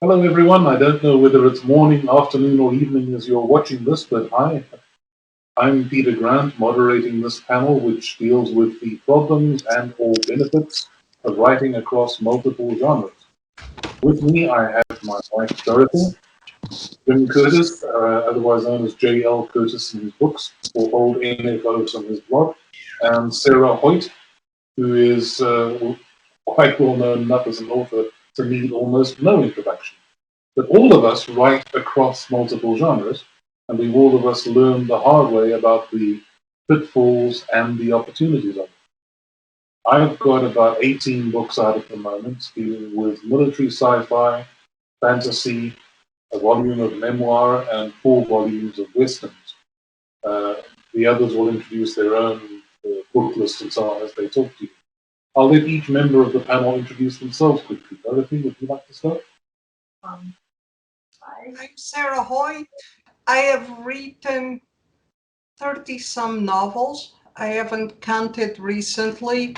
Hello, everyone. I don't know whether it's morning, afternoon, or evening as you're watching this, but hi, I'm Peter Grant, moderating this panel, which deals with the problems and or benefits of writing across multiple genres. With me, I have my wife, Dorothy, Jim Curtis, otherwise known as J.L. Curtis in his books, or Old NFOs on his blog, and Sarah Hoyt, who is quite well known enough as an author to need almost no introduction. But all of us write across multiple genres, and we've all of us learned the hard way about the pitfalls and the opportunities of it. I've got about 18 books out at the moment, dealing with military sci-fi, fantasy, a volume of memoir, and 4 volumes of westerns. Uh, the others will introduce their own book list and so on as they talk to you. I'll let each member of the panel introduce themselves quickly. Dorothy, would you like to start? Um, I'm Sarah Hoyt. I have written 30-some novels. I haven't counted recently,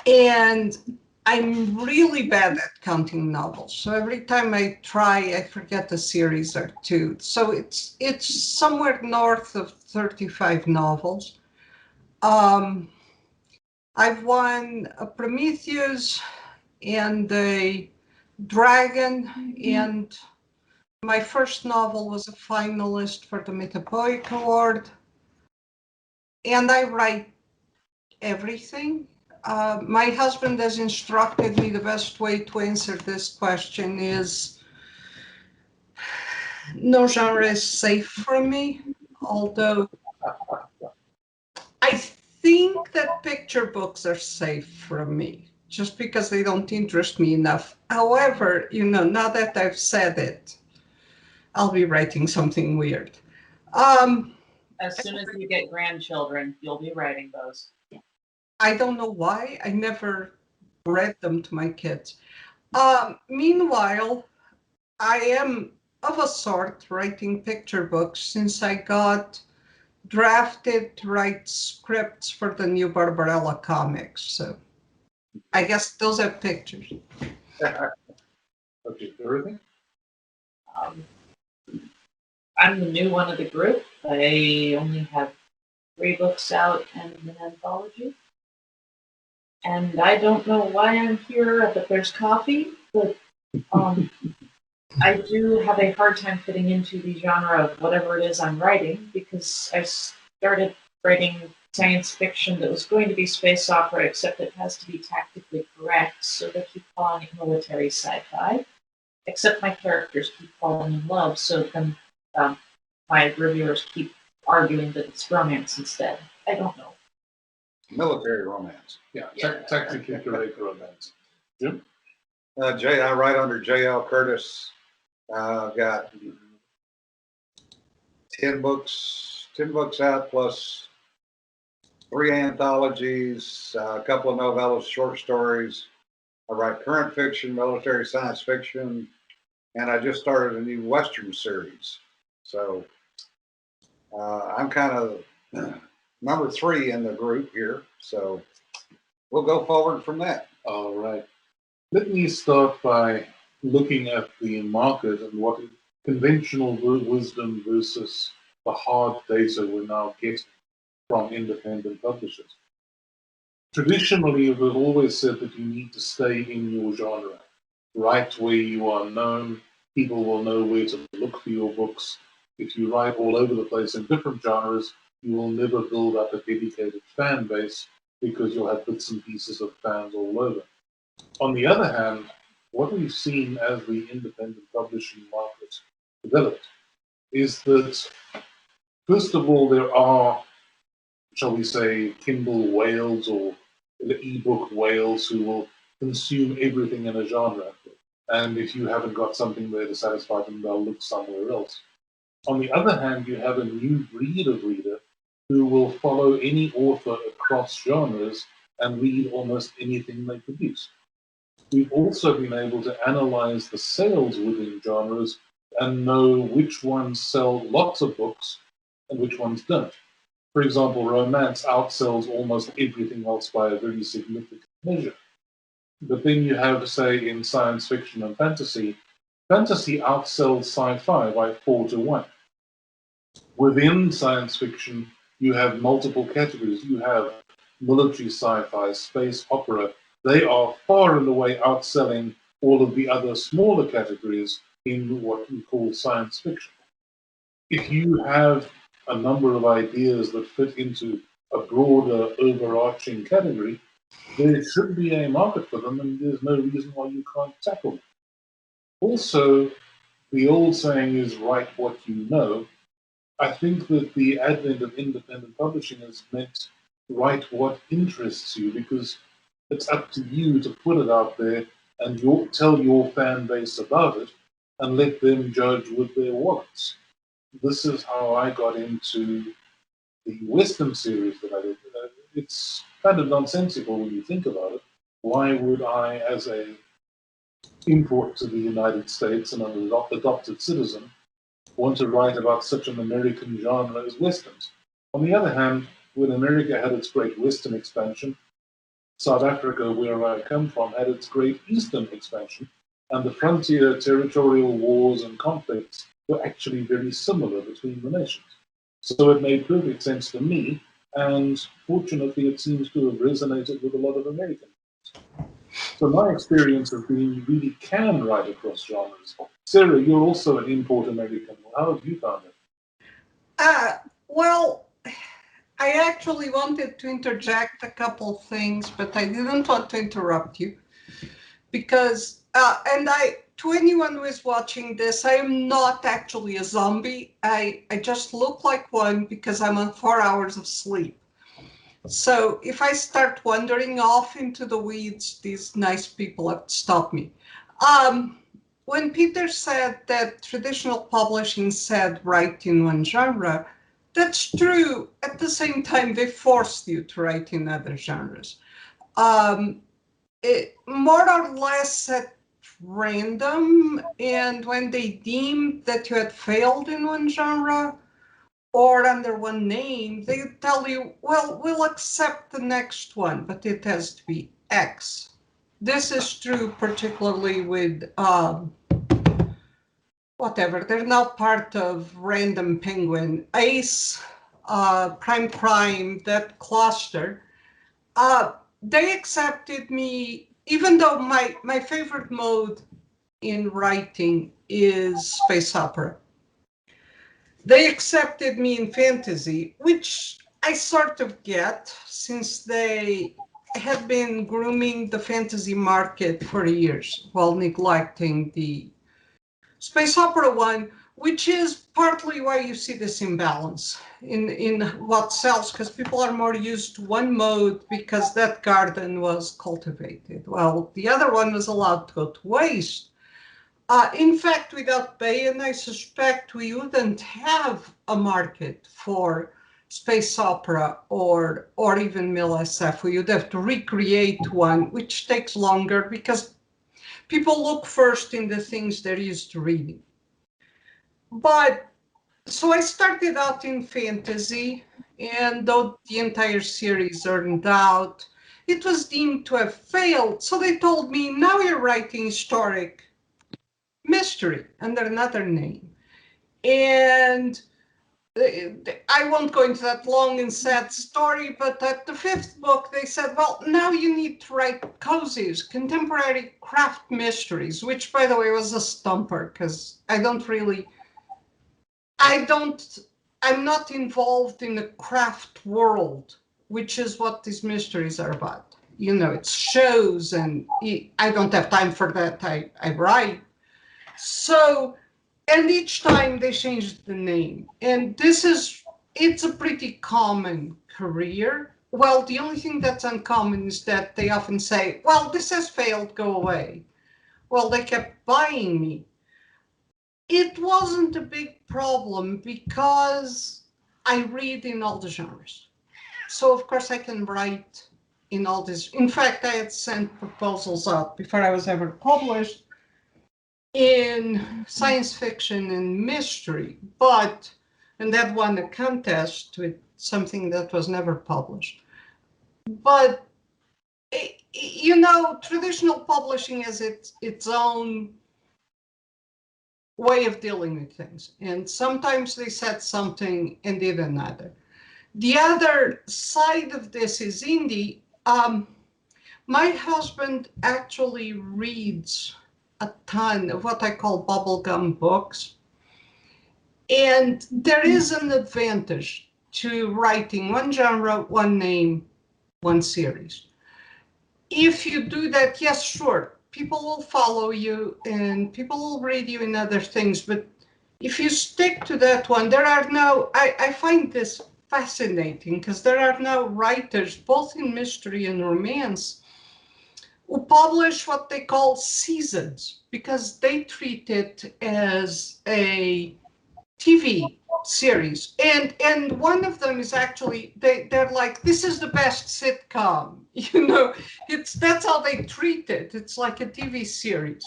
and I'm really bad at counting novels. So every time I try, I forget a series or two. So it's somewhere north of 35 novels. I've won a Prometheus and a Dragon, and my first novel was a finalist for the Metapoic Award, and I write everything. My husband has instructed me the best way to answer this question is no genre is safe for me, although I think that picture books are safe from me just because they don't interest me enough. However, now that I've said it, I'll be writing something weird. As soon as you get grandchildren, you'll be writing those. I don't know why. I never read them to my kids. Meanwhile, I am of a sort writing picture books since I got drafted to write scripts for the new Barbarella comics. So I guess those are pictures. Okay, Dorothy? Um, I'm the new one of the group. I only have 3 books out and an anthology. And I don't know why I'm here, but there's coffee. But I do have a hard time fitting into the genre of whatever it is I'm writing because I started writing science fiction that was going to be space opera, except it has to be tactically correct, so they keep calling it military sci-fi. Except my characters keep falling in love, so then my reviewers keep arguing that it's romance instead. I don't know. Military romance. Yeah, tactically correct romance. Jim? I write under J.L. Curtis. I've got 10 books out plus 3 anthologies, a couple of novellas, short stories. I write current fiction, military science fiction, and I just started a new Western series. So I'm kind of number 3 in the group here. So we'll go forward from that. All right. Let me start by looking at the market and what conventional wisdom versus the hard data we're now getting from independent publishers. Traditionally, we've always said that you need to stay in your genre. Write where you are known. People will know where to look for your books. If you write all over the place in different genres, you will never build up a dedicated fan base because you'll have bits and pieces of fans all over. On the other hand, what we've seen as the independent publishing market developed is that, first of all, there are, shall we say, Kindle whales or ebook whales who will consume everything in a genre. And if you haven't got something there to satisfy them, they'll look somewhere else. On the other hand, you have a new breed of reader who will follow any author across genres and read almost anything they produce. We've also been able to analyze the sales within genres and know which ones sell lots of books and which ones don't. For example, romance outsells almost everything else by a very significant measure. But then you have, say, in science fiction and fantasy, fantasy outsells sci-fi by 4-1. Within science fiction, you have multiple categories. You have military sci-fi, space opera. They are far and away outselling all of the other smaller categories in what we call science fiction. If you have a number of ideas that fit into a broader overarching category, there should be a market for them, and there's no reason why you can't tackle them. Also, the old saying is write what you know. I think that the advent of independent publishing has meant write what interests you, because it's up to you to put it out there and tell your fan base about it and let them judge with their wallets. This is how I got into the Western series that I did. It's kind of nonsensical when you think about it. Why would I, as a import to the United States and an adopted citizen, want to write about such an American genre as Westerns? On the other hand, when America had its great Western expansion, South Africa, where I come from, had its great Eastern expansion, and the frontier territorial wars and conflicts were actually very similar between the nations. So it made perfect sense to me, and fortunately it seems to have resonated with a lot of Americans. So my experience has been you really can write across genres. Sarah, you're also an import American. How have you found it? Well, I actually wanted to interject a couple things, but I didn't want to interrupt you because, to anyone who is watching this, I am not actually a zombie. I just look like one because I'm on 4 hours of sleep. So if I start wandering off into the weeds, these nice people have to stop me. When Peter said that traditional publishing said write in one genre, that's true. At the same time, they forced you to write in other genres. More or less at random, and when they deemed that you had failed in one genre or under one name, they tell you, well, we'll accept the next one, but it has to be X. This is true particularly with whatever, they're now part of Random Penguin, Ace, Prime, that cluster. They accepted me, even though my favorite mode in writing is space opera. They accepted me in fantasy, which I sort of get, since they had been grooming the fantasy market for years while neglecting the space opera one, which is partly why you see this imbalance in what sells, because people are more used to one mode because that garden was cultivated. Well, the other one was allowed to go to waste. In fact, without Bayan, I suspect we wouldn't have a market for space opera or even MIL-SF. We would have to recreate one, which takes longer because people look first in the things they're used to reading. But so I started out in fantasy, and though the entire series earned out, it was deemed to have failed. So they told me, now you're writing historic mystery under another name. And I won't go into that long and sad story, but at the 5th book, they said, well, now you need to write cozies, contemporary craft mysteries, which, by the way, was a stumper, because I'm not involved in the craft world, which is what these mysteries are about. You know, it's shows, and I don't have time for that. I write. So, and each time they changed the name. And it's a pretty common career. Well, the only thing that's uncommon is that they often say, well, this has failed, go away. Well, they kept buying me. It wasn't a big problem because I read in all the genres. So, of course, I can write in all this. In fact, I had sent proposals out before I was ever published in science fiction and mystery, and that won a contest with something that was never published. But, you know, traditional publishing has its own way of dealing with things. And sometimes they said something and did another. The other side of this is indie. My husband actually reads a ton of what I call bubblegum books. And there is an advantage to writing one genre, one name, one series. If you do that, yes, sure, people will follow you and people will read you in other things. But if you stick to that one, there are now, I find this fascinating because there are now writers, both in mystery and romance, who publish what they call seasons because they treat it as a TV series. And one of them is actually, they're like, this is the best sitcom. That's how they treat it. It's like a TV series.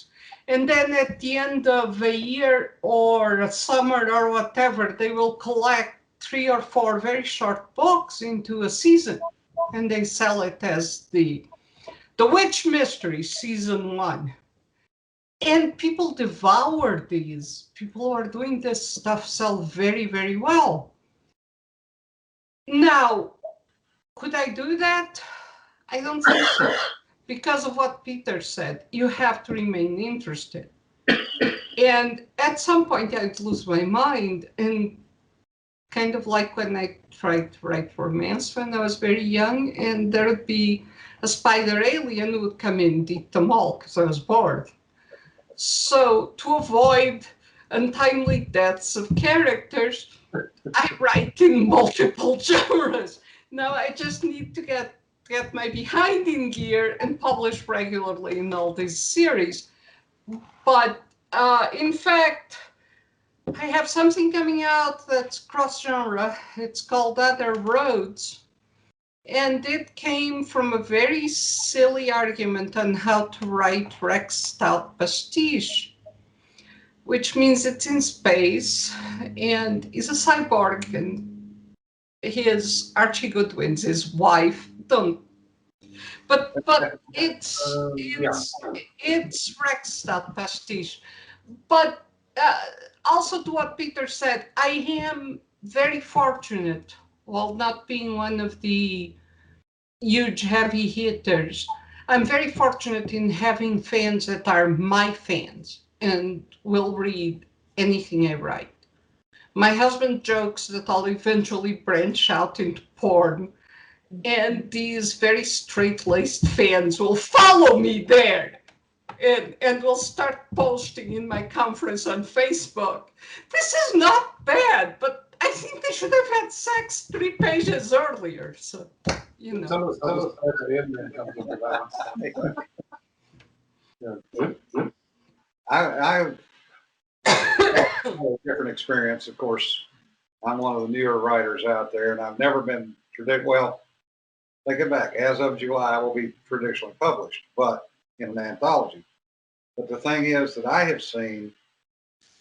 And then at the end of a year or a summer or whatever, they will collect 3 or 4 very short books into a season. And they sell it as the Witch Mystery Season 1. And people devour these. People who are doing this stuff sell very, very well. Now, could I do that? I don't think so. Because of what Peter said, you have to remain interested. And at some point, I'd lose my mind. And kind of like when I tried to write romance when I was very young, and there would be a spider alien who would come in and eat them all because I was bored. So to avoid untimely deaths of characters, I write in multiple genres. Now I just need to get my behind in gear and publish regularly in all these series. But in fact, I have something coming out that's cross-genre. It's called Other Roads. And it came from a very silly argument on how to write Rex Stout pastiche, which means it's in space and he's a cyborg, and his Archie Goodwin's his wife. Don't. But it's Rex Stout pastiche. But also to what Peter said, I am very fortunate, while not being one of the huge heavy hitters. I'm very fortunate in having fans that are my fans and will read anything I write. My husband jokes that I'll eventually branch out into porn, and these very straight-laced fans will follow me there and will start posting in my conference on Facebook. This is not bad, but I think they should have had sex 3 pages earlier. So, Tell us about the end and come to the balance. I have a different experience. Of course, I'm one of the newer writers out there, and I've never been well, take it back. As of July, I will be traditionally published, but in an anthology. But the thing is that I have seen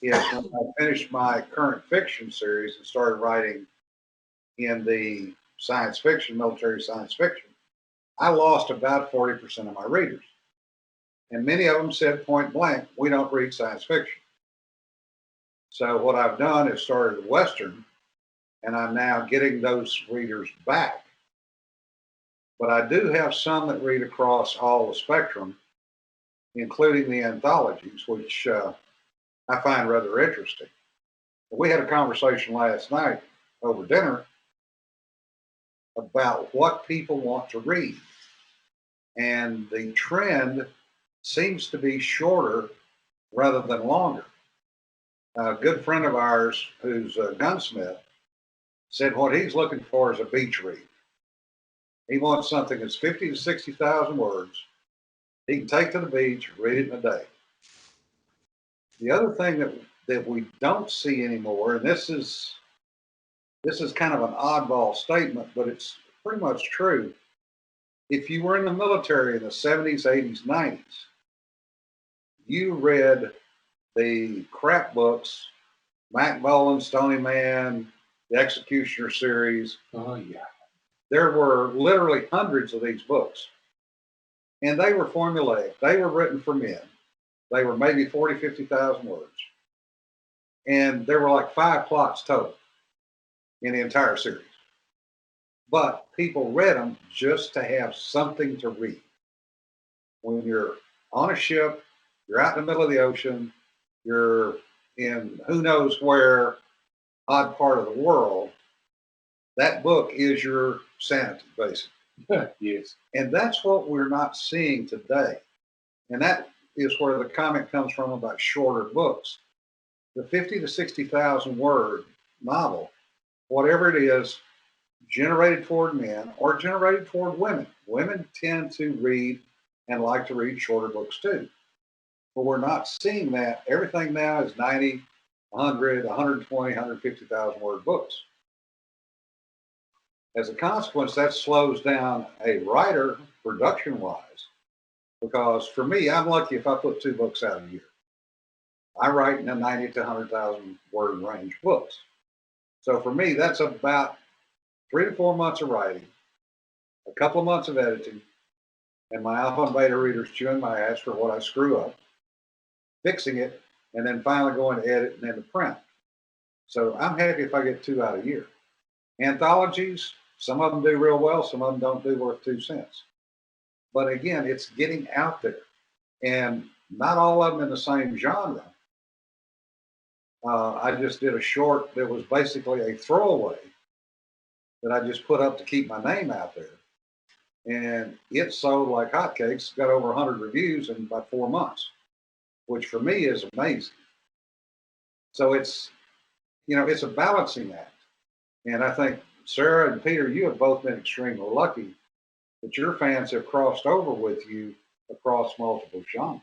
is when I finished my current fiction series and started writing in the science fiction, military science fiction, I lost about 40% of my readers. And many of them said point blank, we don't read science fiction. So what I've done is started a Western, and I'm now getting those readers back. But I do have some that read across all the spectrum, including the anthologies, which I find rather interesting. We had a conversation last night over dinner about what people want to read. And the trend seems to be shorter rather than longer. A good friend of ours who's a gunsmith said what he's looking for is a beach read. He wants something that's 50 to 60,000 words. He can take to the beach, read it in a day. The other thing that we don't see anymore, and this is kind of an oddball statement, but it's pretty much true. If you were in the military in the 70s, 80s, 90s, you read the crap books, Mac Mullen, Stony Man, the Executioner series. Oh, yeah. There were literally hundreds of these books. And they were formulaic. They were written for men. They were maybe 40, 50,000 words. And there were like 5 plots total in the entire series. But people read them just to have something to read. When you're on a ship, you're out in the middle of the ocean, you're in who knows where, odd part of the world, that book is your sanity, basically. Yes. And that's what we're not seeing today. And that is where the comment comes from about shorter books. The 50 to 60,000 word novel, whatever it is, generated toward men or generated toward women. Women tend to read and like to read shorter books too. But we're not seeing that. Everything now is 90, 100, 120, 150,000 word books. As a consequence, that slows down a writer production-wise, because for me, I'm lucky if I put 2 books out a year. I write in the 90 to 100,000 word range books. So for me, that's about 3 to 4 months of writing, a couple of months of editing, and my alpha and beta readers chewing my ass for what I screw up, fixing it, and then finally going to edit and then to print. So I'm happy if I get 2 out a year. Anthologies, some of them do real well, some of them don't do worth 2 cents. But again, it's getting out there, and not all of them in the same genre. I just did a short that was basically a throwaway that I just put up to keep my name out there. And it sold like hotcakes, got over 100 reviews in about 4 months, which for me is amazing. So it's, you know, it's a balancing act. And I think Sarah and Peter, you have both been extremely lucky that your fans have crossed over with you across multiple genres.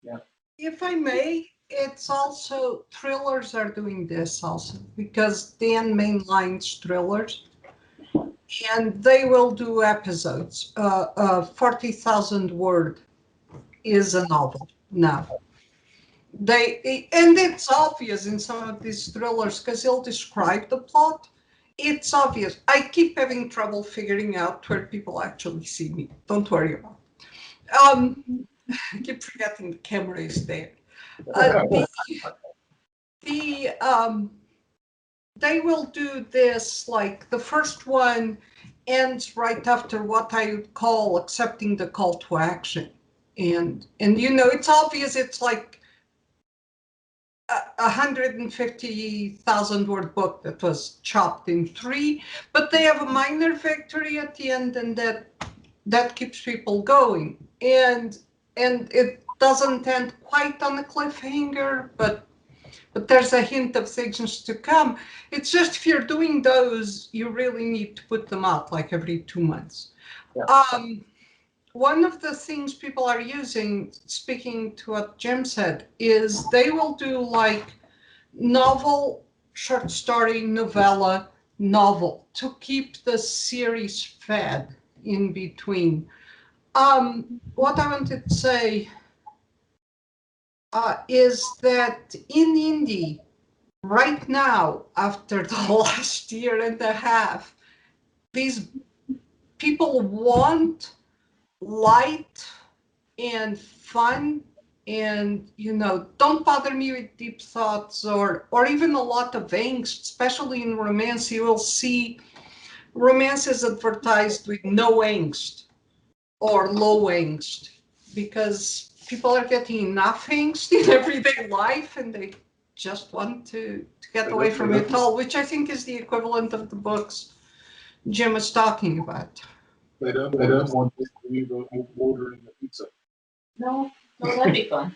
Yeah. If I may, it's also thrillers are doing this also, because Dan mainlines thrillers and they will do episodes. 40,000 word is a novel now. And it's obvious in some of these thrillers because he'll describe the plot. It's obvious. I keep having trouble figuring out where people actually see me. Don't worry about it. I keep forgetting the camera is there. They will do this, like the first one ends right after what I would call accepting the call to action. And you know, it's obvious it's like a 150,000 word book that was chopped in 3, but they have a minor victory at the end, and that keeps people going. And it doesn't end quite on a cliffhanger, but there's a hint of things to come. It's just if you're doing those, you really need to put them out like every 2 months. Yeah. One of the things people are using, speaking to what Jim said, is they will do like novel, short story, novella, novel to keep the series fed in between. What I wanted to say is that in indie, right now, after the last year and a half, these people want light and fun, and, you know, don't bother me with deep thoughts or even a lot of angst, especially in romance. You will see romances advertised with no angst or low angst, because people are getting enough angst in everyday life and they just want to get away from it all, which I think is the equivalent of the books Jim was talking about. They don't want to read or ordering a pizza. No, that'd be fun.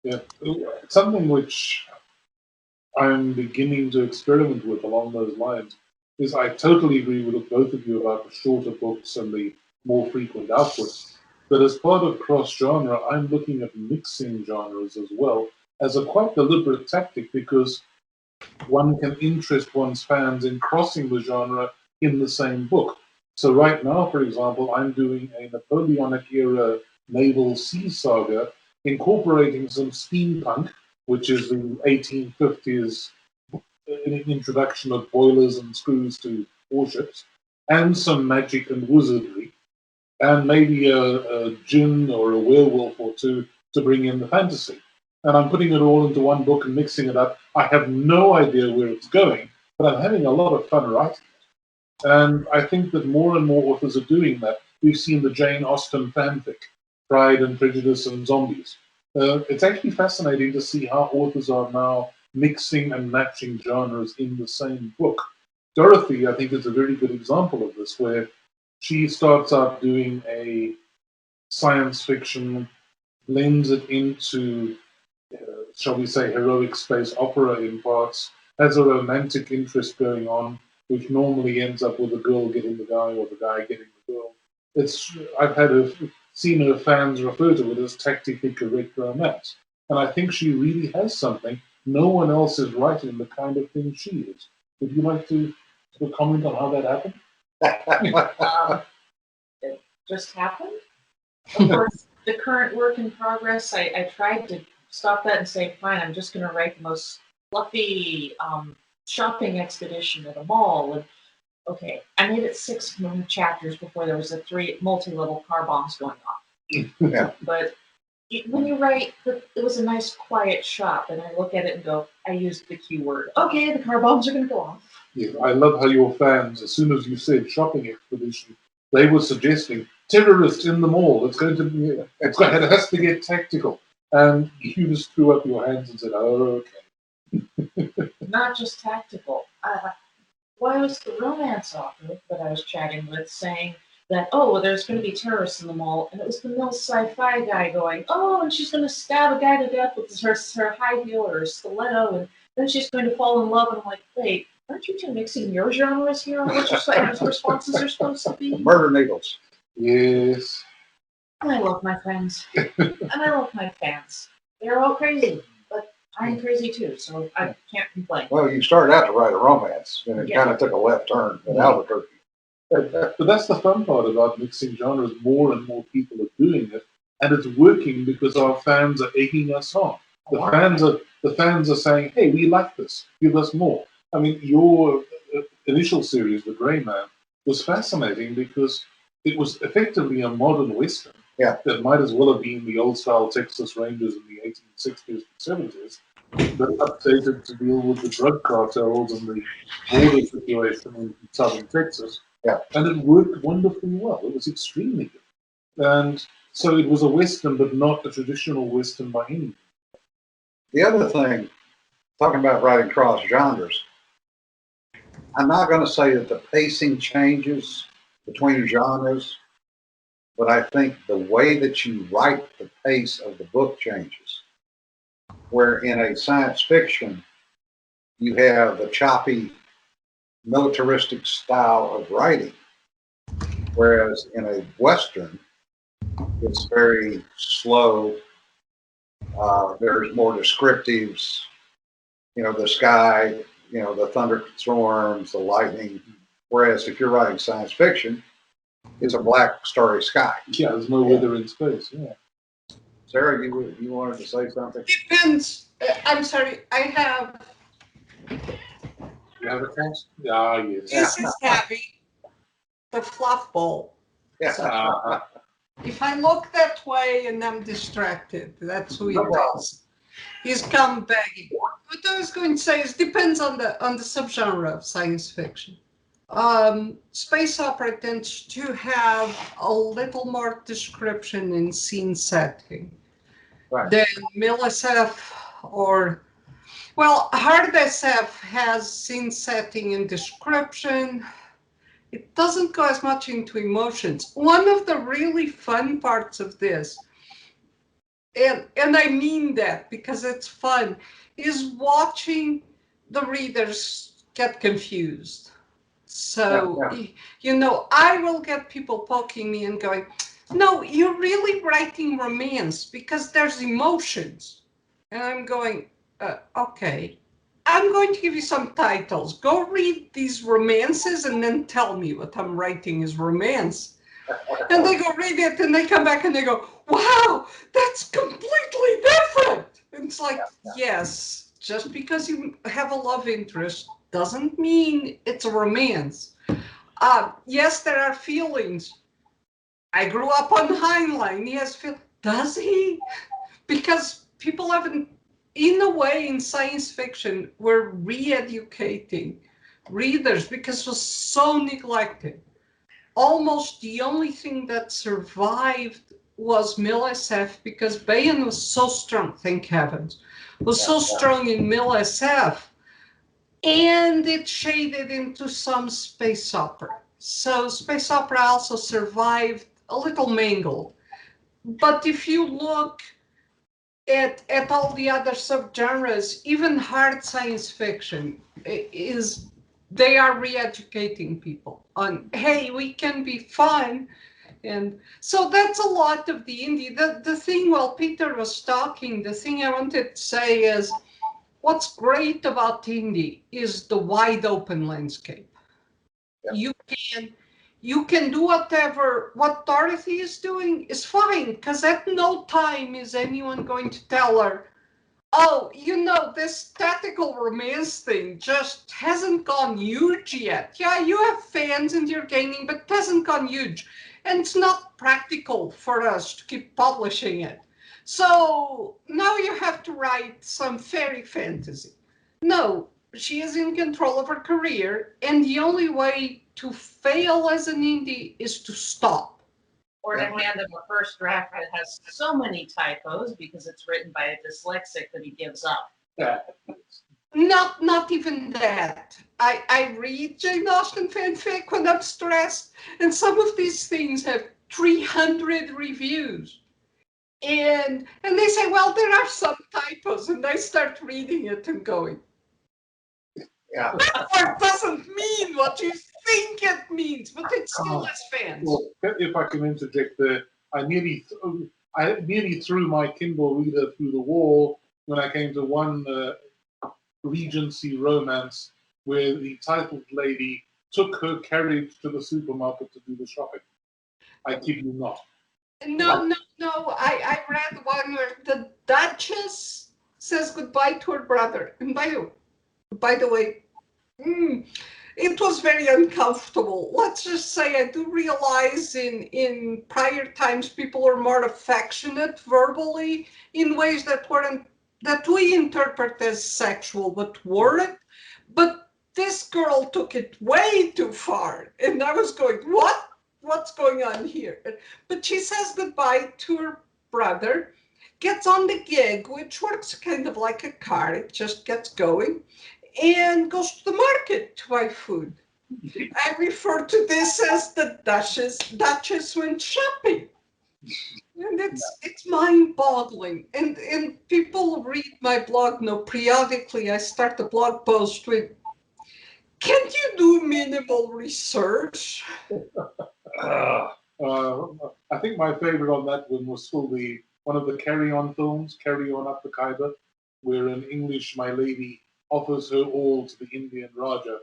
Yeah, something which I'm beginning to experiment with along those lines is I totally agree with both of you about the shorter books and the more frequent output. But as part of cross-genre, I'm looking at mixing genres as well as a quite deliberate tactic, because one can interest one's fans in crossing the genre in the same book. So right now, for example, I'm doing a Napoleonic-era naval sea saga incorporating some steampunk, which is the 1850s introduction of boilers and screws to warships, and some magic and wizardry, and maybe a djinn or a werewolf or two to bring in the fantasy. and I'm putting it all into one book and mixing it up. I have no idea where it's going, but I'm having a lot of fun writing it. And I think that more and more authors are doing that. We've seen the Jane Austen fanfic, Pride and Prejudice and Zombies. It's actually fascinating to see how authors are now mixing and matching genres in the same book. Dorothy, I think, is a very good example of this, where she starts out doing a science fiction, blends it into, shall we say, heroic space opera in parts, has a romantic interest going on, which normally ends up with the girl getting the guy or the guy getting the girl. Seen her fans refer to it as tactically correct romance, and I think she really has something. No one else is writing the kind of thing she is. Would you like to comment on how that happened? It just happened. Of course, the current work in progress, I tried to stop that and say, fine, I'm just going to write the most fluffy shopping expedition at a mall. And okay, I made it 6 chapters before there was a 3 multi-level car bombs going off. Yeah. But when you write, it was a nice quiet shop, and I look at it and go, I used the keyword. Okay, the car bombs are going to go off. Yeah, I love how your fans, as soon as you said shopping expedition, they were suggesting terrorists in the mall. It has to get tactical, and you just threw up your hands and said, "Oh, okay." Not just tactical. Why was the romance author that I was chatting with saying that, oh, well, there's going to be terrorists in the mall, and it was the mill sci-fi guy going, oh, and she's going to stab a guy to death with her high heel or her stiletto, and then she's going to fall in love. And I'm like, wait, aren't you two mixing your genres here on what your responses are supposed to be? Murder needles. Yes. And I love my friends, and I love my fans. They're all crazy, but I'm crazy too, so I can't complain. Well, you started out to write a romance, and it kind of took a left turn in Albuquerque. But that's the fun part about mixing genres. More and more people are doing it, and it's working because our fans are egging us on. The fans are saying, "Hey, we like this. Give us more." I mean, your initial series, The Grey Man, was fascinating because it was effectively a modern western. Yeah. That might as well have been the old-style Texas Rangers in the 1860s and 70s, but updated to deal with the drug cartels and the border situation in southern Texas. Yeah. And it worked wonderfully well. It was extremely good. And so it was a western, but not a traditional western by any means. The other thing, talking about writing cross genres, I'm not going to say that the pacing changes between genres, but I think the way that you write the pace of the book changes. Where in a science fiction, you have the choppy, militaristic style of writing, whereas in a western, it's very slow. There's more descriptives, the sky, the thunderstorms, the lightning. Whereas if you're writing science fiction, it's a black starry sky. Yeah, there's no weather in space. Yeah. Sarah, you wanted to say something? Depends. I'm sorry. I have. You have a test? Ah, yes. This is heavy. The fluff ball. Yeah. So if I look that way and I'm distracted, that's who he is. He's come begging. What I was going to say is depends on the subgenre of science fiction. Space opera tends to have a little more description in scene setting than Mill SF Hard SF has scene setting and description. It doesn't go as much into emotions. One of the really fun parts of this, and I mean that because it's fun, is watching the readers get confused. So, I will get people poking me and going, no, you're really writing romance because there's emotions. And I'm going, okay. I'm going to give you some titles. Go read these romances and then tell me what I'm writing is romance. And they go read it and they come back and they go, wow, that's completely different. And it's like, yes, just because you have a love interest doesn't mean it's a romance. Yes, there are feelings. I grew up on Heinlein. He has feelings. Does he? Because people haven't, in a way, in science fiction, we're re-educating readers because it was so neglected. Almost the only thing that survived was Mill SF because Bayan was so strong, thank heavens, was so strong in Mill SF, and it shaded into some space opera. So space opera also survived a little mangled. But if you look at all the other subgenres, even hard science fiction is, they are re-educating people on, hey, we can be fun. And so that's a lot of the indie. The thing, while Peter was talking, the thing I wanted to say is, what's great about indie is the wide open landscape. Yeah. You can do whatever. What Dorothy is doing is fine, because at no time is anyone going to tell her, oh, you know, this tactical romance thing just hasn't gone huge yet. Yeah, you have fans and you're gaining, but it hasn't gone huge. And it's not practical for us to keep publishing it. So now you have to write some fairy fantasy. No, she is in control of her career, and the only way to fail as an indie is to stop. Or to hand him a first draft that has so many typos because it's written by a dyslexic that he gives up. Not even that. I read Jane Austen fanfic when I'm stressed, and some of these things have 300 reviews. And they say, well, there are some typos, and I start reading it and going, yeah, that word doesn't mean what you think it means, but it still has fans. Well, if I can interject there, I nearly threw my Kindle reader through the wall when I came to one Regency romance where the titled lady took her carriage to the supermarket to do the shopping. I kid you not. No. I read one where the Duchess says goodbye to her brother. And by the way, it was very uncomfortable. Let's just say I do realize in prior times people were more affectionate verbally in ways that we interpret as sexual but weren't. But this girl took it way too far. And I was going, what? What's going on here? But she says goodbye to her brother, gets on the gig, which works kind of like a car. It just gets going, and goes to the market to buy food. I refer to this as the Duchess went shopping. And it's mind-boggling. And people read my blog know periodically I start a blog post with, can't you do minimal research? I think my favorite on that one was still one of the Carry On films, Carry On Up the Khyber, where in English my lady offers her all to the Indian Raja.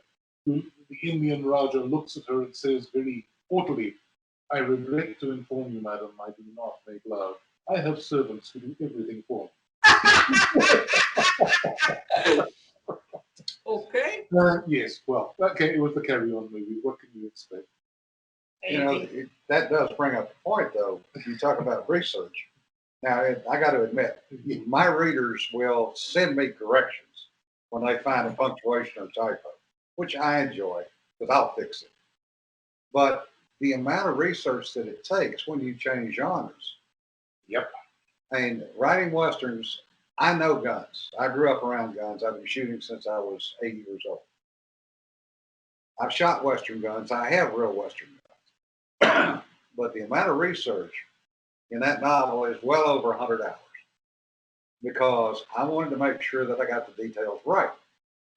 The Indian Raja looks at her and says very haughtily, I regret to inform you, madam, I do not make love. I have servants who do everything for me. Okay. Yes, well, okay, it was the Carry On movie. What can you expect? You know, that does bring up a point, though. You talk about research. Now, I got to admit, my readers will send me corrections when they find a punctuation or typo, which I enjoy because I'll fix it. But the amount of research that it takes when you change genres. Yep. I mean, writing Westerns, I know guns. I grew up around guns. I've been shooting since I was 8 years old. I've shot Western guns. I have real Western guns. But the amount of research in that novel is well over 100 hours because I wanted to make sure that I got the details right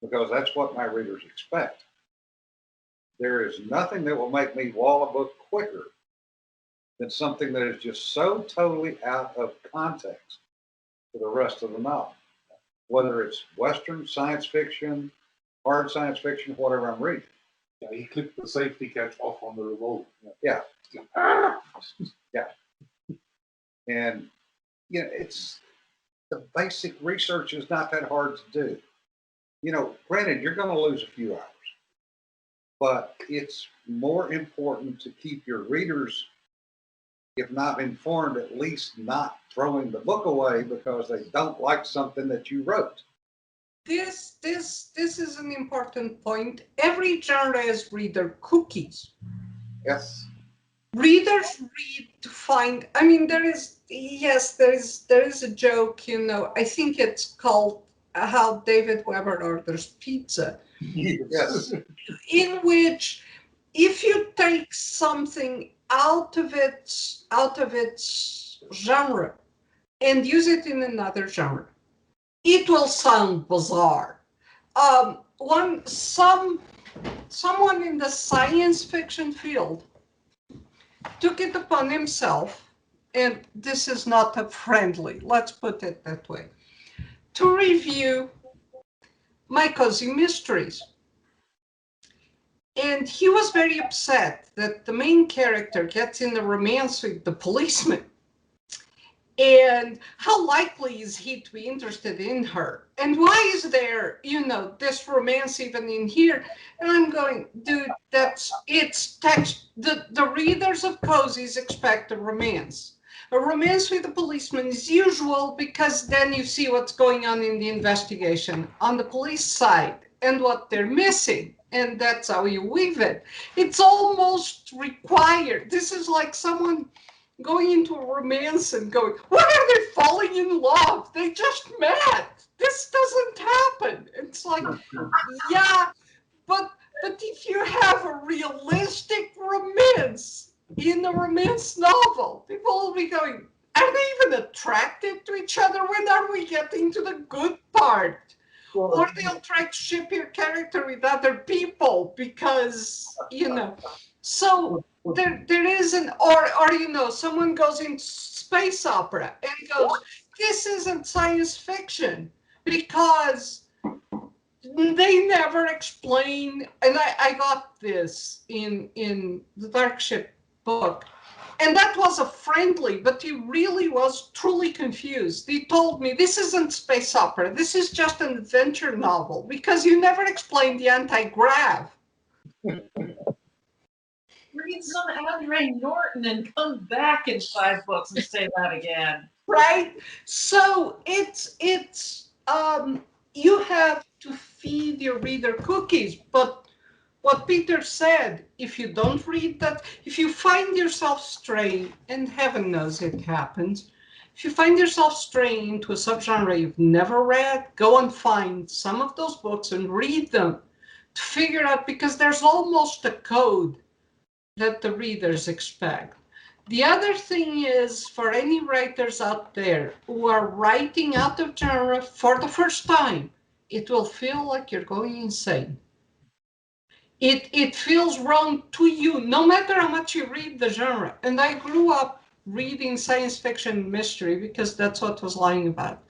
because that's what my readers expect. There is nothing that will make me wall a book quicker than something that is just so totally out of context for the rest of the novel. Whether it's Western, science fiction, hard science fiction, whatever I'm reading. Yeah, he clicked the safety catch off on the revolver. Yeah. Yeah. And, you know, it's the basic research is not that hard to do. You know, granted, you're going to lose a few hours, but it's more important to keep your readers if not informed, at least not throwing the book away because they don't like something that you wrote. This is an important point. Every genre has reader cookies. Yes. Readers read to find. I mean, there is a joke. You know, I think it's called How David Weber Orders Pizza, Yes. in which if you take something out of its genre and use it in another genre, it will sound bizarre. Someone in the science fiction field took it upon himself, and this is not a friendly, let's put it that way, to review My Cozy Mysteries. And he was very upset that the main character gets in a romance with the policeman. And how likely is he to be interested in her? And why is there, this romance even in here? And I'm going, dude, it's text. The readers of cozies expect a romance. A romance with a policeman is usual because then you see what's going on in the investigation on the police side and what they're missing. And that's how you weave it. It's almost required. This is like someone going into a romance and going, why are they falling in love? They just met. This doesn't happen. It's like, yeah, but if you have a realistic romance in a romance novel, people will be going, are they even attracted to each other? When are we getting to the good part? Or they'll try to ship your character with other people because, So there is someone goes in space opera and goes, this isn't science fiction because they never explain. And I got this in the Dark Ship book. And that was a friendly, but he really was truly confused. He told me, this isn't space opera. This is just an adventure novel because you never explained the anti-grav. Read some Andre Norton and come back in 5 books and say that again. Right? So it's you have to feed your reader cookies, but what Peter said, if you don't read that, if you find yourself straying, and heaven knows it happens, if you find yourself straying into a subgenre you've never read, go and find some of those books and read them to figure out, because there's almost a code that the readers expect. The other thing is, for any writers out there who are writing out of genre for the first time, it will feel like you're going insane. It feels wrong to you, no matter how much you read the genre. And I grew up reading science fiction mystery because that's what was lying about.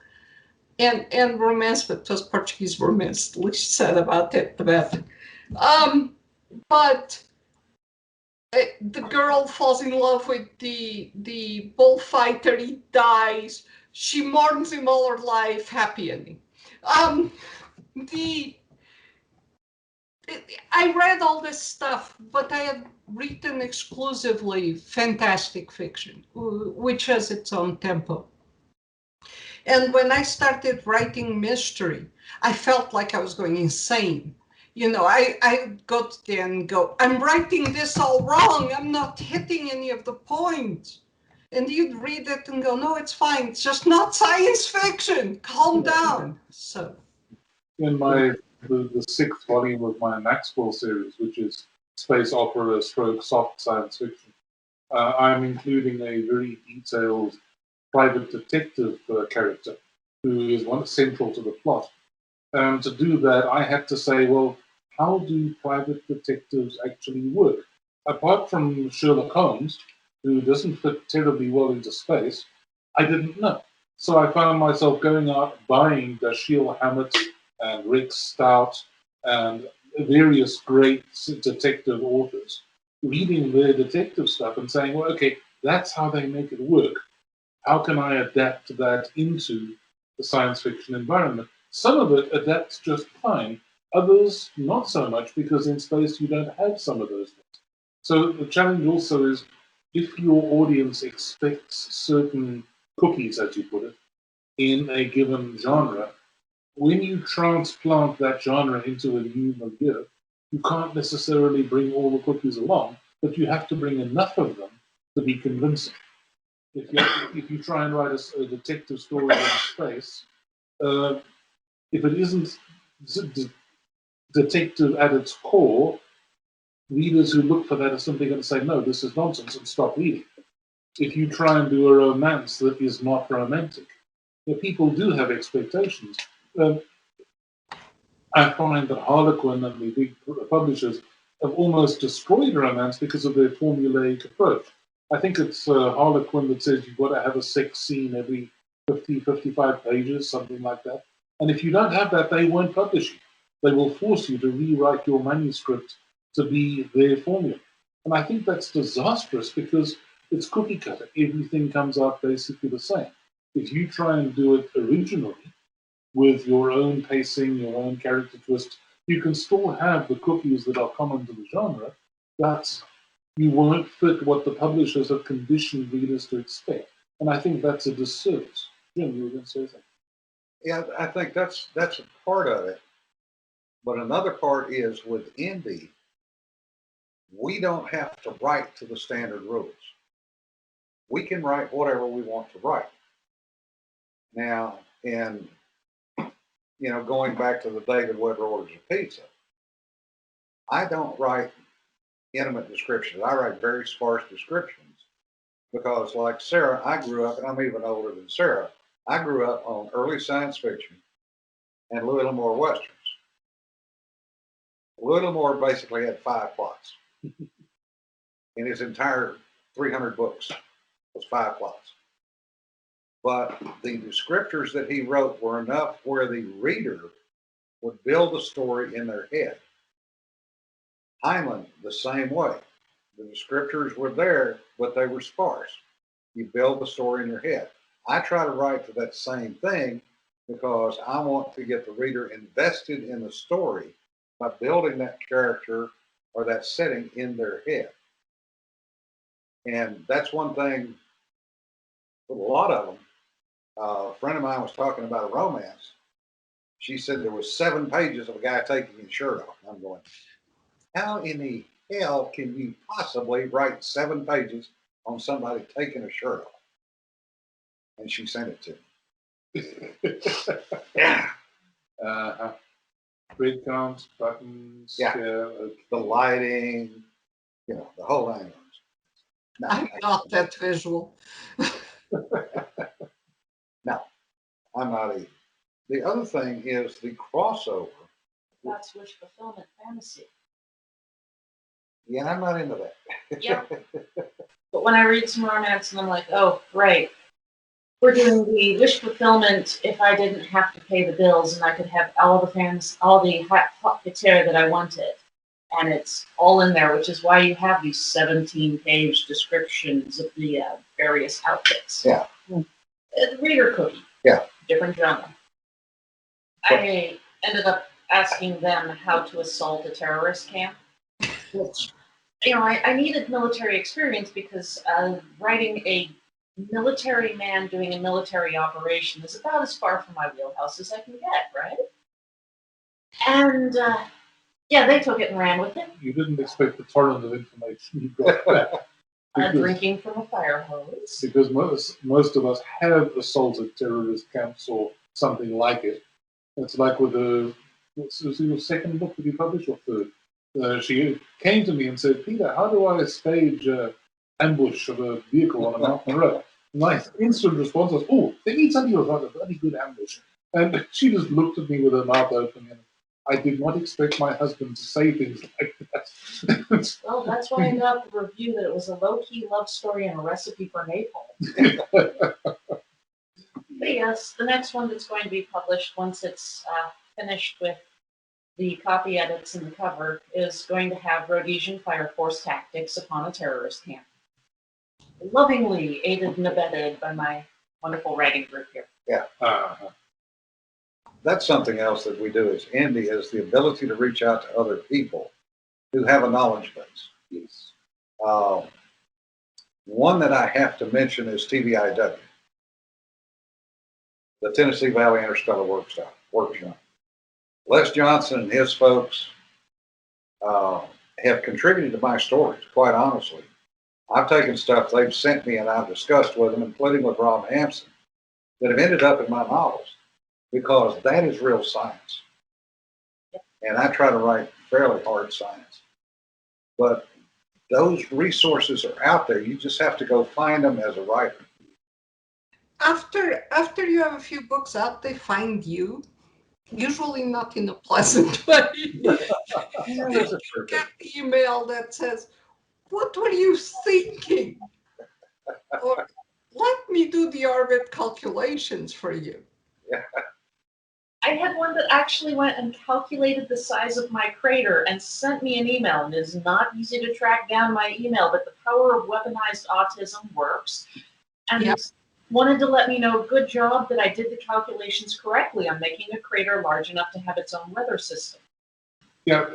And romance, but it was Portuguese romance. The least said about it, the better. But the girl falls in love with the bullfighter, he dies. She mourns him all her life, happy ending. I read all this stuff, but I had written exclusively fantastic fiction, which has its own tempo. And when I started writing mystery, I felt like I was going insane. I go to the end and go, I'm writing this all wrong. I'm not hitting any of the points. And you'd read it and go, no, it's fine. It's just not science fiction. Calm down. So. In the 6th volume of my Maxwell series, which is space opera stroke soft science fiction, I'm including a very detailed private detective character who is central to the plot. To do that, I had to say, well, how do private detectives actually work? Apart from Sherlock Holmes, who doesn't fit terribly well into space, I didn't know. So I found myself going out buying Dashiell Hammett and Rick Stout and various great detective authors, reading their detective stuff and saying, well, okay, that's how they make it work. How can I adapt that into the science fiction environment? Some of it adapts just fine, others not so much, because in space you don't have some of those things. So the challenge also is, if your audience expects certain cookies, as you put it, in a given genre, when you transplant that genre into a new milieu, you can't necessarily bring all the cookies along, but you have to bring enough of them to be convincing. If you try and write a detective story in space, if it isn't detective at its core, readers who look for that are simply going to say, no, this is nonsense, and stop reading. If you try and do a romance that is not romantic, people do have expectations. I find that Harlequin and the big publishers have almost destroyed romance because of their formulaic approach. I think it's Harlequin that says you've got to have a sex scene every 50, 55 pages, something like that. And if you don't have that, they won't publish you. They will force you to rewrite your manuscript to be their formula. And I think that's disastrous because it's cookie cutter. Everything comes out basically the same. If you try and do it originally, with your own pacing, your own character twist, you can still have the cookies that are common to the genre, but you won't fit what the publishers have conditioned readers to expect. And I think that's a disservice. Jim, you were going to say something. Yeah, I think that's a part of it. But another part is with indie, we don't have to write to the standard rules. We can write whatever we want to write. Now, going back to the David Weber Orders of Pizza, I don't write intimate descriptions. I write very sparse descriptions because, like Sarah, I grew up, and I'm even older than Sarah, I grew up on early science fiction and Louis L'Amour Westerns. Louis L'Amour basically had 5 plots. In his entire 300 books was 5 plots. But the descriptors that he wrote were enough where the reader would build a story in their head. Heinlein, the same way. The descriptors were there, but they were sparse. You build the story in your head. I try to write to that same thing because I want to get the reader invested in the story by building that character or that setting in their head. And that's one thing with a lot of them. A friend of mine was talking about a romance. She said there was 7 pages of a guy taking his shirt off. I'm going, how in the hell can you possibly write 7 pages on somebody taking a shirt off? And she sent it to me. Yeah. Breadcrumbs, buttons, Yeah. The lighting, the whole 9 yards. No, I got that visual. No, I'm not either. The other thing is the crossover. That's wish fulfillment fantasy. Yeah, I'm not into that. Yep. But when I read some romance and I'm like, oh, right, we're doing the wish fulfillment if I didn't have to pay the bills and I could have all the hot couture that I wanted. And it's all in there, which is why you have these 17-page descriptions of the various outfits. Yeah. The reader cookie. Yeah. Different genre. I ended up asking them how to assault a terrorist camp, which, I needed military experience because writing a military man doing a military operation is about as far from my wheelhouse as I can get, right? And they took it and ran with it. You didn't expect the torrent of information you got back. Drinking from a fire hose. Because most of us have assaulted terrorist camps or something like it. It's like with was your second book that you published or third? She came to me and said, Peter, how do I stage an ambush of a vehicle on a mountain road? My instant response was, oh, they need somebody who's got a bloody good ambush. And she just looked at me with her mouth open, and I did not expect my husband to say things like that. Well, that's why I got the review that it was a low-key love story and a recipe for napalm. But yes, the next one that's going to be published once it's finished with the copy edits and the cover is going to have Rhodesian Fire Force tactics upon a terrorist camp. Lovingly aided and abetted by my wonderful writing group here. Yeah. That's something else that we do as indie is the ability to reach out to other people who have a knowledge base. Yes. One that I have to mention is TVIW, the Tennessee Valley Interstellar Workshop. Les Johnson and his folks have contributed to my stories, quite honestly. I've taken stuff they've sent me and I've discussed with them, including with Rob Hampson, that have ended up in my novels, because that is real science. And I try to write fairly hard science. But those resources are out there. You just have to go find them as a writer. After you have a few books out, they find you. Usually not in a pleasant way. Yeah, that's a You get email that says, "What were you thinking?" Or, "Let me do the orbit calculations for you." Yeah. I had one that actually went and calculated the size of my crater and sent me an email. And it is not easy to track down my email, but the power of weaponized autism works. And Yep. wanted to let me know, good job that I did the calculations correctly on making a crater large enough to have its own weather system. Yeah,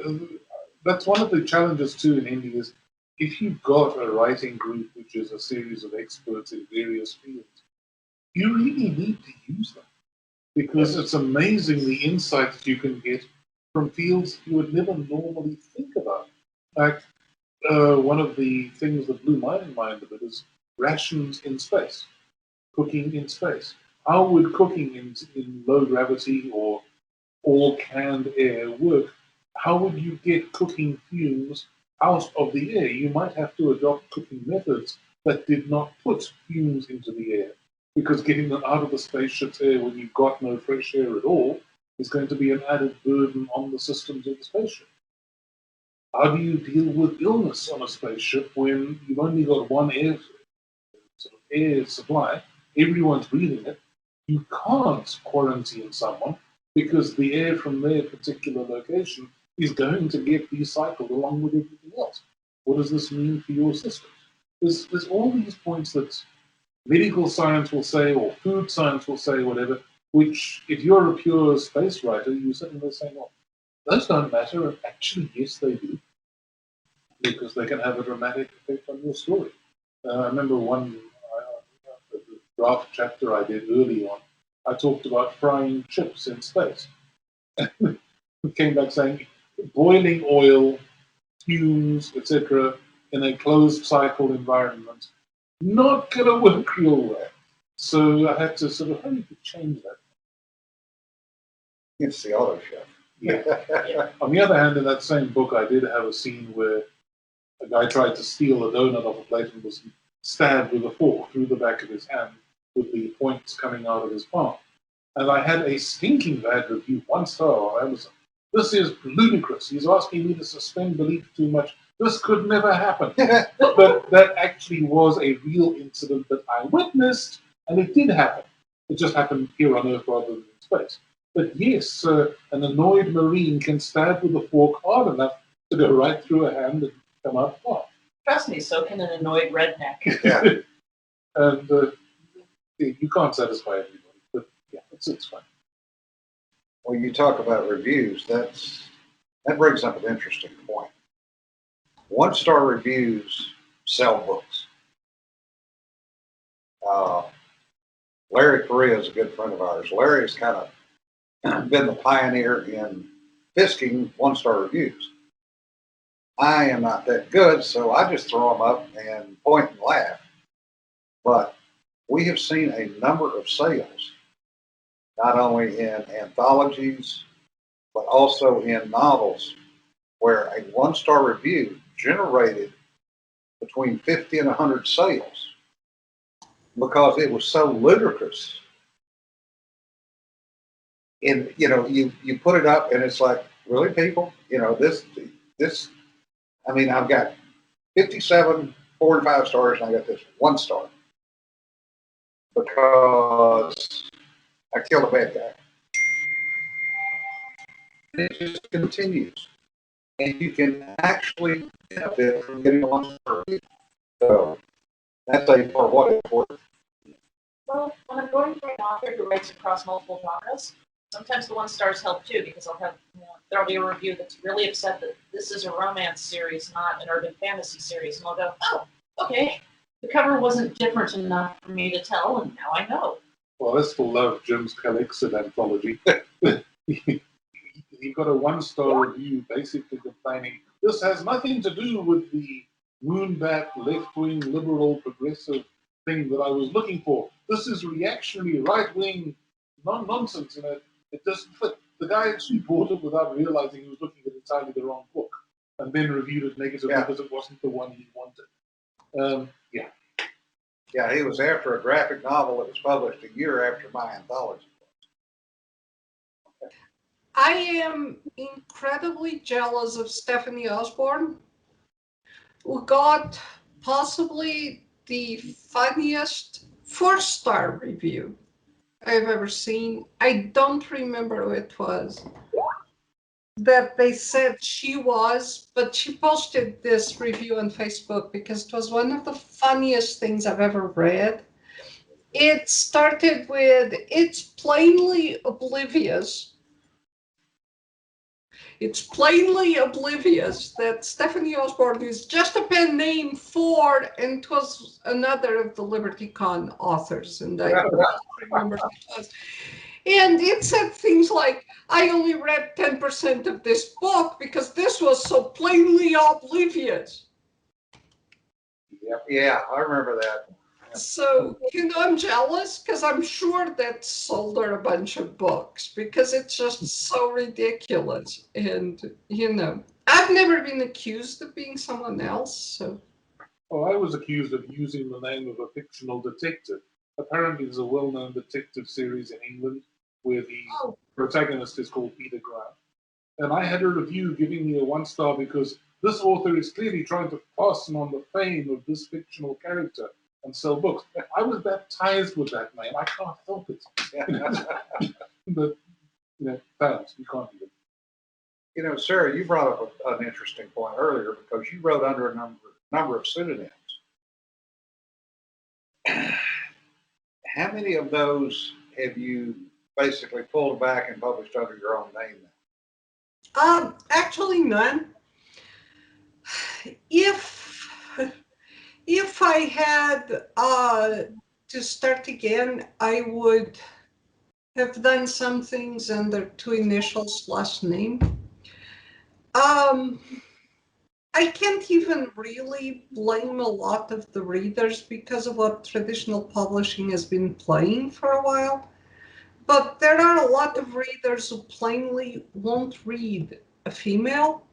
that's one of the challenges too in India is if you've got a writing group which is a series of experts in various fields, you really need to use them, because it's amazing the insights you can get from fields you would never normally think about. In fact, one of the things that blew my mind a bit is rations in space, cooking in space. How would cooking in low gravity or all canned air work? How would you get cooking fumes out of the air? You might have to adopt cooking methods that did not put fumes into the air, because getting them out of the spaceship's air when you've got no fresh air at all is going to be an added burden on the systems of the spaceship. How do you deal with illness on a spaceship when you've only got one air supply? Everyone's breathing it. You can't quarantine someone because the air from their particular location is going to get recycled along with everything else. What does this mean for your systems? There's all these points that medical science will say, or food science will say, whatever, which if you're a pure space writer, you're sitting there saying, well, those don't matter. And actually, yes, they do, because they can have a dramatic effect on your story. I remember one draft chapter I did early on, I talked about frying chips in space. It came back saying boiling oil, fumes, etc., in a closed cycle environment, not going to work real well. So I had to sort of, how do you change that? It's the auto chef. Yeah. On the other hand, in that same book, I did have a scene where a guy tried to steal a donut off a plate and was stabbed with a fork through the back of his hand with the points coming out of his palm. And I had a stinking bad review, 1 star on Amazon. This is ludicrous. He's asking me to suspend belief too much. This could never happen. But that actually was a real incident that I witnessed, and it did happen. It just happened here on Earth rather than in space. But yes, an annoyed Marine can stab with a fork hard enough to go right through a hand and come out far. Trust me, so can an annoyed redneck. Yeah. And you can't satisfy everybody, but yeah, it's fun. When you talk about reviews, that brings up an interesting point. 1-star reviews sell books. Larry Correa is a good friend of ours. Larry's kind of been the pioneer in fisking 1-star reviews. I am not that good, so I just throw them up and point and laugh. But we have seen a number of sales, not only in anthologies, but also in novels, where a 1-star review generated between 50 and 100 sales because it was so ludicrous. And, you put it up and it's like, really, people? This, I mean, I've got 57 4 and 5 stars, and I got this 1 star because I killed a bad guy. And it just continues. And you can actually benefit from getting a 1-star review. So that's for what it's worth. Well, when I'm going for an author who writes across multiple genres, sometimes the 1 stars help too, because I'll have, there'll be a review that's really upset that this is a romance series, not an urban fantasy series, and I'll go, oh, okay. the cover wasn't different enough for me to tell, and now I know. Well, I still love Jim's Calixid anthology. He got a 1-star review basically complaining, this has nothing to do with the moonbat, left-wing, liberal, progressive thing that I was looking for. This is reactionary, right-wing nonsense. It doesn't fit. The guy actually bought it without realizing he was looking at entirely the wrong book, and then reviewed it negatively because it wasn't the one he wanted. Yeah, he was after a graphic novel that was published a year after my anthology. I am incredibly jealous of Stephanie Osborne, who got possibly the funniest 4-star review I've ever seen. I don't remember who it was that they said she was, but she posted this review on Facebook because it was one of the funniest things I've ever read. It started with, it's plainly oblivious that Stephanie Osborne is just a pen name for, and it was another of the LibertyCon authors, and I don't remember who it was. And it said things like, I only read 10% of this book because this was so plainly oblivious. Yeah, I remember that. So, I'm jealous because I'm sure that sold her a bunch of books because it's just so ridiculous. And, I've never been accused of being someone else, so. Oh, I was accused of using the name of a fictional detective. Apparently, there's a well-known detective series in England where the protagonist is called Peter Grant. And I had a review giving me a 1-star because this author is clearly trying to fasten on the fame of this fictional character and sell books. I was baptized with that name. I can't help it. But, thanks. You can't do it. Sarah, you brought up an interesting point earlier because you wrote under a number of pseudonyms. How many of those have you basically pulled back and published under your own name now? Actually, none. If I had to start again, I would have done some things under 2 initials last name. I can't even really blame a lot of the readers because of what traditional publishing has been playing for a while. But there are a lot of readers who plainly won't read a female.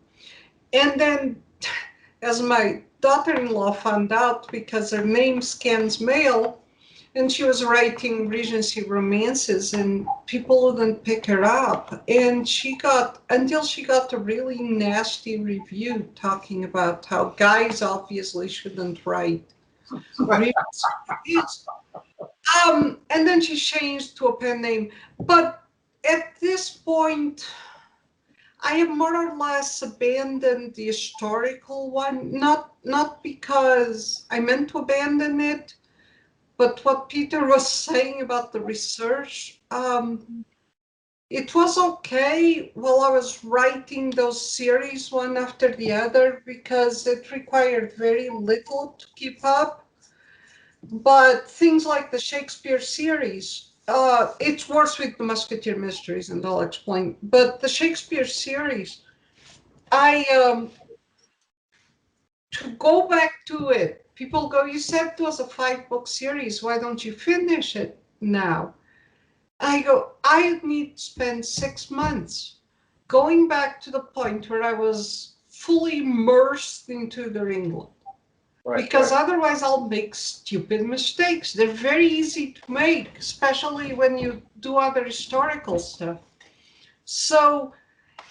And then, as my daughter-in-law found out because her name scans male, and she was writing Regency romances and people wouldn't pick her up. And until she got a really nasty review talking about how guys obviously shouldn't write Regency reviews. And then she changed to a pen name. But at this point, I have more or less abandoned the historical one, not because I meant to abandon it, but what Peter was saying about the research, it was okay while I was writing those series one after the other because it required very little to keep up. But things like the Shakespeare series, it's worse with the Musketeer Mysteries, and I'll explain. But the Shakespeare series, to go back to it, people go, you said it was a 5-book series, why don't you finish it now? I go, I need to spend 6 months going back to the point where I was fully immersed into their England. Because otherwise I'll make stupid mistakes. They're very easy to make, especially when you do other historical stuff. So,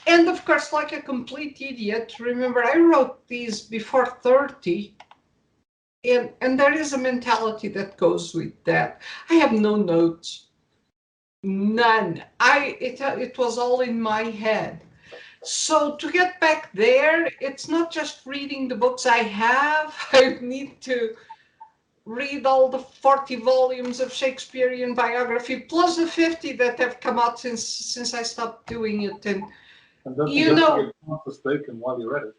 and of course, like a complete idiot, remember I wrote these before 30, and there is a mentality that goes with that. I have no notes, none. It was all in my head. So to get back there, it's not just reading the books I have. I need to read all the 40 volumes of Shakespearean biography, plus the 50 that have come out since I stopped doing it. And don't forget to get mistaken while you're at it.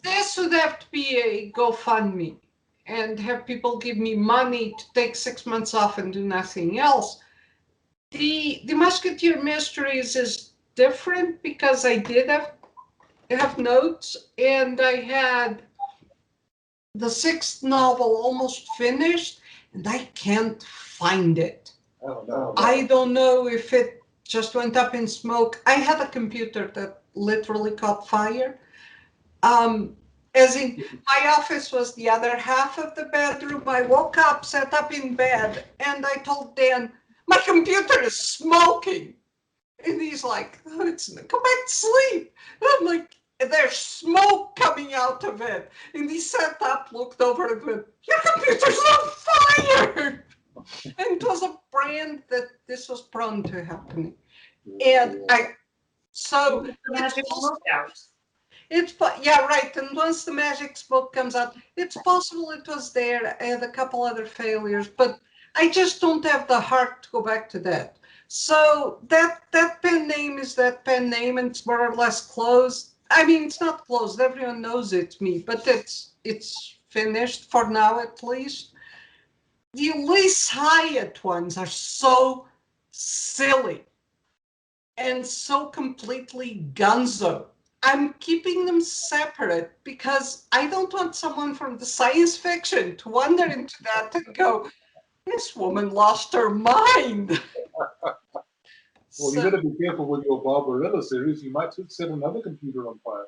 this would have to be a GoFundMe. and have people give me money to take 6 months off and do nothing else. The Musketeer Mysteries is different because I did have notes, and I had the 6th novel almost finished, and I can't find it. Oh, no. I don't know if it just went up in smoke. I had a computer that literally caught fire. As in, my office was the other half of the bedroom. I woke up, sat up in bed, and I told Dan, my computer is smoking. And he's like, oh, go back to sleep. And I'm like, there's smoke coming out of it. And he sat up, looked over and went, your computer's on fire. And it was a brand that this was prone to happening. And so The magic smoke out. yeah, right. And once the magic smoke comes out, it's possible it was there. I had a couple other failures, but I just don't have the heart to go back to that. So that pen name is that pen name, and it's more or less closed. I mean, it's not closed. Everyone knows it's me, but it's finished for now at least. The Elise Hyatt ones are so silly and so completely gonzo. I'm keeping them separate because I don't want someone from the science fiction to wander into that and go, this woman lost her mind. Well, you got to be careful with your Barbarella series. You might set another computer on fire.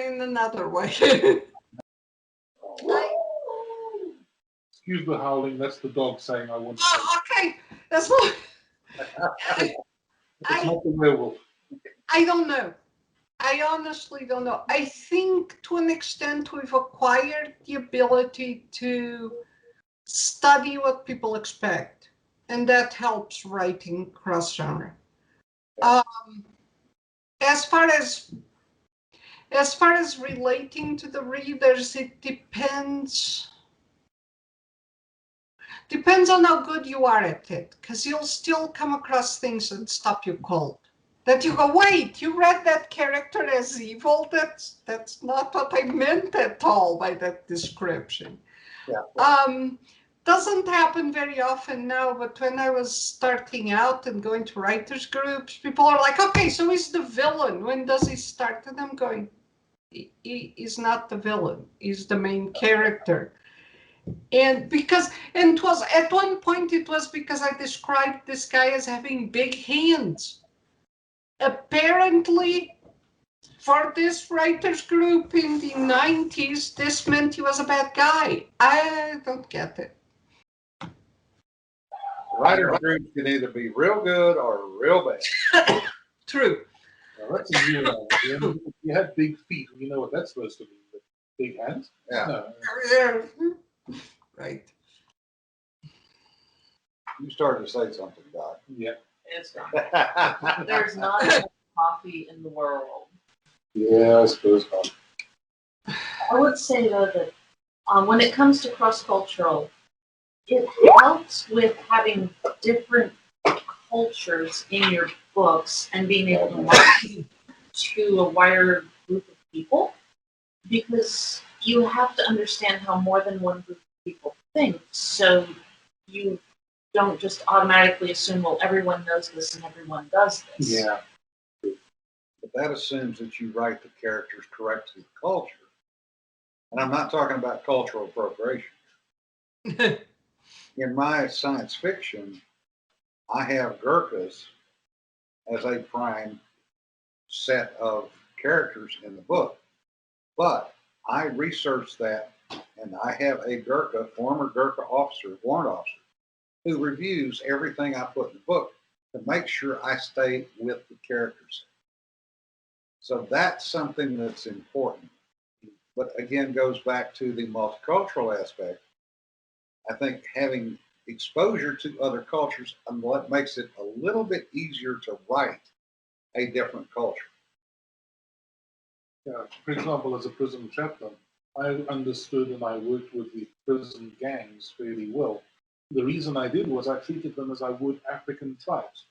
In another way. Excuse the howling. That's the dog saying I want to. Oh, okay. That's what It's not the werewolf. I don't know. I honestly don't know. I think to an extent we've acquired the ability to study what people expect, and that helps writing cross-genre. As far as relating to the readers, it depends on how good you are at it, because you'll still come across things that stop you cold. That you go, wait, you read that character as evil? That's not what I meant at all by that description. Yeah. Doesn't happen very often now, but when I was starting out and going to writers groups, people are like, okay, so he's the villain. When does he start? And I'm going, he is not the villain. He's the main character. And it was at one point, it was because I described this guy as having big hands. Apparently, for this writers group in the 90s, this meant he was a bad guy. I don't get it. Writers groups can either be real good or real bad. True. Now, that's a new one. You have big feet. You know what that's supposed to mean. But big hands? Yeah. No. Right. You started to say something, Doc. Yeah. It's gone. There's not enough coffee in the world. Yeah, I suppose not. I would say though that when it comes to cross-cultural, it helps with having different cultures in your books and being able to market to a wider group of people, because you have to understand how more than one group of people think. So you don't just automatically assume, well, everyone knows this and everyone does this. Yeah. But that assumes that you write the characters correct to the culture. And I'm not talking about cultural appropriation. In my science fiction, I have Gurkhas as a prime set of characters in the book. But I researched that, and I have a Gurkha, former Gurkha officer, warrant officer, who reviews everything I put in the book to make sure I stay with the characters. So that's something that's important. But again, goes back to the multicultural aspect. I think having exposure to other cultures makes it a little bit easier to write a different culture. Yeah. For example, as a prison chaplain, I understood and I worked with the prison gangs fairly well. The reason I did was I treated them as I would African tribes.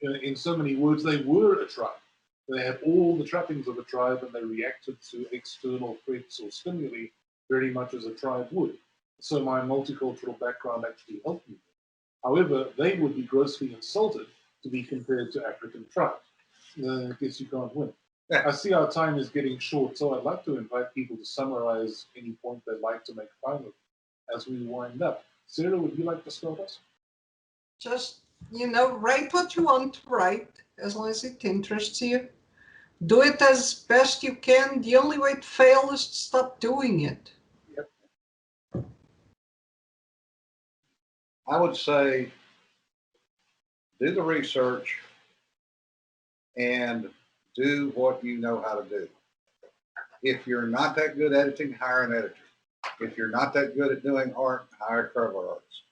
In so many words, they were a tribe. They had all the trappings of a tribe, and they reacted to external threats or stimuli very much as a tribe would. So my multicultural background actually helped me. However, they would be grossly insulted to be compared to African tribes. I guess you can't win. I see our time is getting short, so I'd like to invite people to summarize any point they'd like to make finally as we wind up. Sarah, would you like to start us? Just, write what you want to write, as long as it interests you. Do it as best you can. The only way to fail is to stop doing it. Yep. I would say do the research and do what you know how to do. If you're not that good at editing, hire an editor. If you're not that good at doing art, hire cover artists.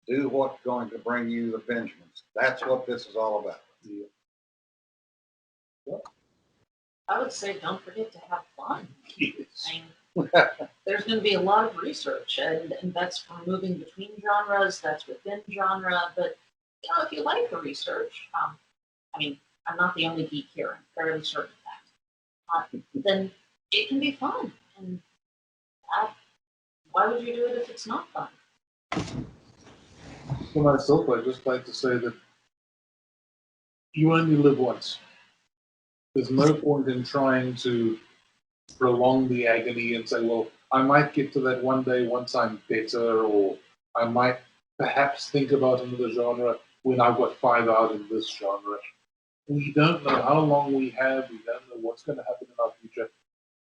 Do what's going to bring you the Benjamins. That's what this is all about. Yeah. I would say don't forget to have fun. Yes. I mean, there's going to be a lot of research, and that's for moving between genres, that's within genre, but if you like the research, I mean, I'm not the only geek here, I'm fairly certain of that, then it can be fun. And why would you do it if it's not fun? For myself, I'd just like to say that you only live once. There's no point in trying to prolong the agony and say, well, I might get to that one day once I'm better, or I might perhaps think about another genre when I've got 5 out in this genre. We don't know how long we have. We don't know what's going to happen in our future.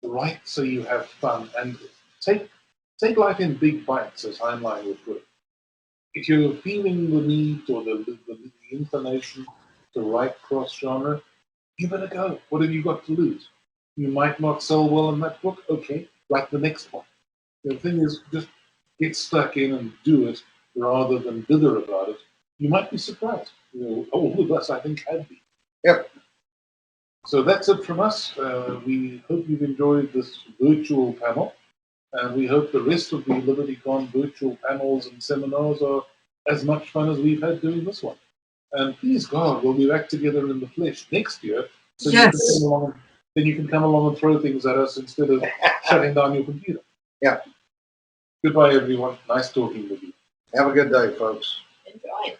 Write so you have fun, and take life in big bites, as Heinlein would put it. If you're feeling the need or the inclination to write cross-genre, give it a go. What have you got to lose? You might not sell well in that book. Okay, write the next one. The thing is, just get stuck in and do it rather than dither about it. You might be surprised. All of us, I think, have been. Yep. So that's it from us. We hope you've enjoyed this virtual panel, and we hope the rest of the LibertyCon virtual panels and seminars are as much fun as we've had doing this one. And please God, we'll be back together in the flesh next year. So Yes. you can come along and throw things at us instead of shutting down your computer. Yeah. Goodbye, everyone. Nice talking with you. Have a good day, folks. Enjoy.